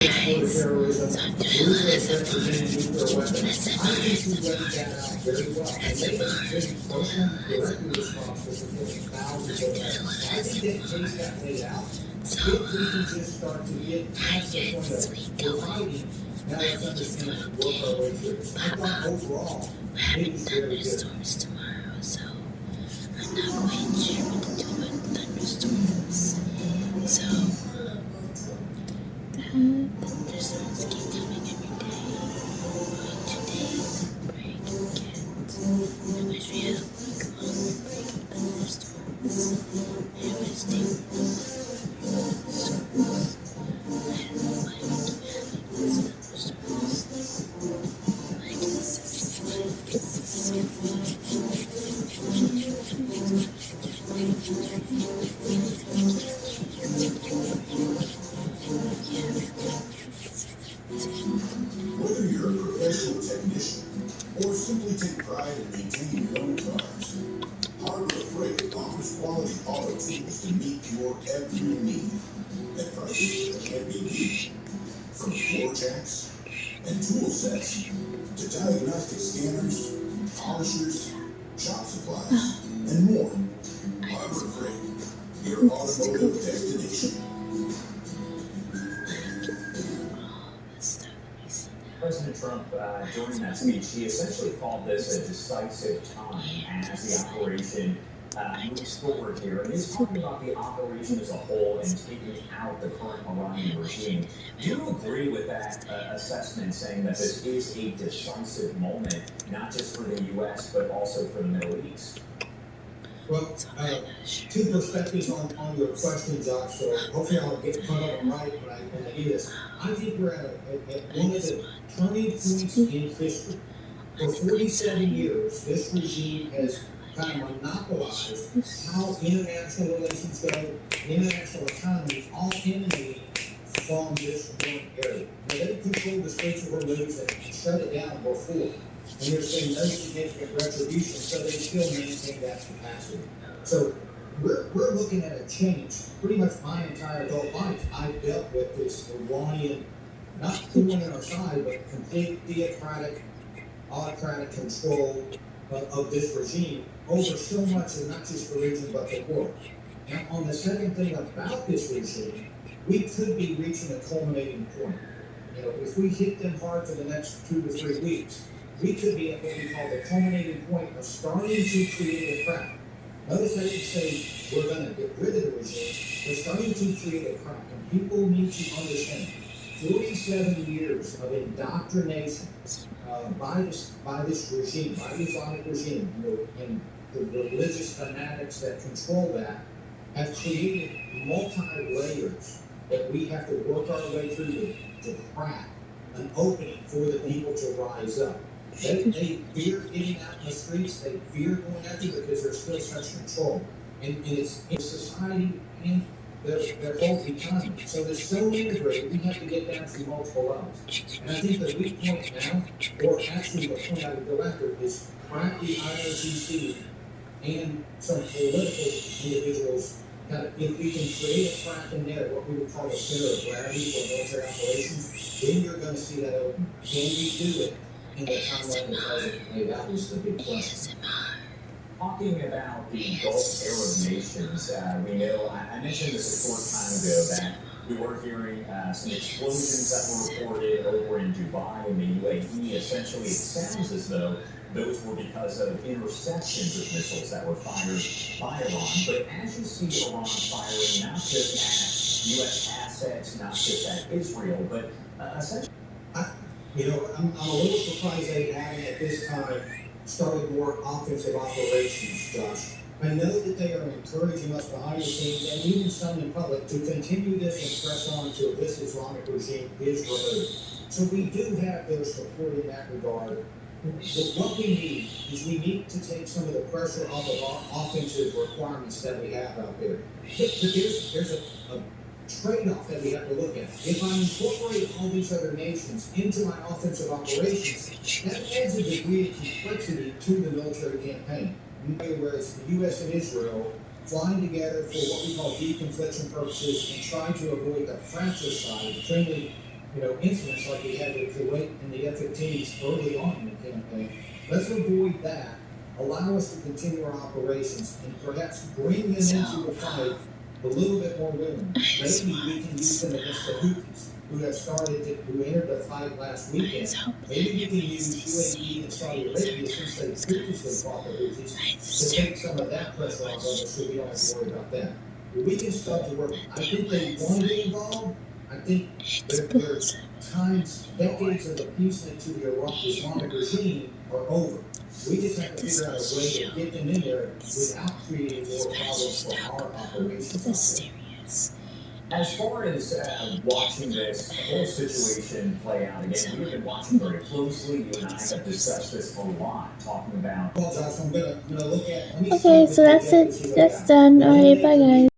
terrorism, nuclear weapons. I think he laid that out very well. And they have been personally directly responsible for killing thousands of Americans. I think that case got laid out. If we can just start to get past the point of dividing, now let's understand and work our way through this. I thought overall, it was very good. Tomorrow, so I'm not quite sure what to do with thunderstorms. So the thunderstorms keep coming every day. 2 days of break again. I wish we had a week-long break of thunderstorms. I wish they were thunderstorms. I don't know why we keep having these thunderstorms. I guess it's Whether you're a professional technician or simply take pride in maintaining your own cars, Harbor Freight offers quality auto tools to meet your every need at prices that can't be beat. From floor jacks and tool sets to diagnostic scanners, polishers, shop supplies, and more. Harbor Freight, your automotive destination. President Trump, during that speech, he essentially called this a decisive time as the operation moves forward here. And he's talking about the operation as a whole and taking out the current Iranian regime. Do you agree with that assessment, saying that this is a decisive moment, not just for the U.S., but also for the Middle East? Well, two perspectives on your question, Josh, so hopefully I'll get some of them right when I do this. I think we're at one of the turning points in history. For 47 years, this regime has kind of monopolized how international relations go, international economy, all emanating from this one area. Now, they controlled the Straits of Hormuz and shut it down before. And they're saying no significant retribution, so they still maintain that capacity. So we're looking at a change. Pretty much my entire adult life, I've dealt with this Iranian, not thorn in our side, but complete theocratic, autocratic control of this regime over so much of not just the region, but the world. Now, on the second thing about this regime, we could be reaching a culminating point. You know, if we hit them hard for the next 2 to 3 weeks, we could be at what we call the culminating point of starting to create a crack. Notice I didn't say we're going to get rid of the regime. We're starting to create a crack. And people need to understand 47 years of indoctrination by this regime, by the Islamic regime, and the religious fanatics that control that have created multi-layers that we have to work our way through to crack an opening for the people to rise up. They fear getting out in the streets. They fear going out there because there's still such control. And it's in society and their whole economy. So they're so integrated, we have to get down to multiple levels. And I think the weak point now, or actually the point I would go after, is crack the IRGC and some political individuals. If we can create a crack in there, what we would call a center of gravity for military operations, then you're going to see that open. Can we do it in the timeline that President laid out is the big question. Talking about the Gulf Arab nations, we know, I mentioned this a short time ago, that we were hearing some explosions that were reported over in Dubai and the UAE. Essentially, it sounds as though those were because of interceptions of missiles that were fired by Iran. But as you see Iran firing not just at U.S. assets, not just at Israel, but essentially... I'm a little surprised they haven't at this time started more offensive operations, Josh. I know that they are encouraging us behind the scenes and even some in public to continue this and press on until this Islamic regime is removed. So we do have their support in that regard. But what we need is we need to take some of the pressure off of our offensive requirements that we have out there. But there's a trade-off that we have to look at. If I incorporate all these other nations into my offensive operations, that adds a degree of complexity to the military campaign. Whereas the U.S. and Israel flying together for what we call deconfliction purposes and trying to avoid the fratricide, extremely incidents like we had with Kuwait and the F-15s early on in the campaign. Let's avoid that. Allow us to continue our operations and perhaps bring them into the fight a little bit more willingly. Maybe we can use them against the Houthis who entered the fight last weekend. Maybe we can use UAE and Saudi Arabia since they previously fought the Houthis to take some of that pressure off of us so we don't have to worry about that. We can start to work. I think they want to get involved. I think there's times, decades of appeasement to the Islamic regime are over. We just have to figure out a way to get them in there without creating more problems for our operations. As far as watching this whole situation play out, again, we've been watching very closely. You and I have discussed this a lot, talking about. Okay, so that's it. That's done. Alright, bye guys.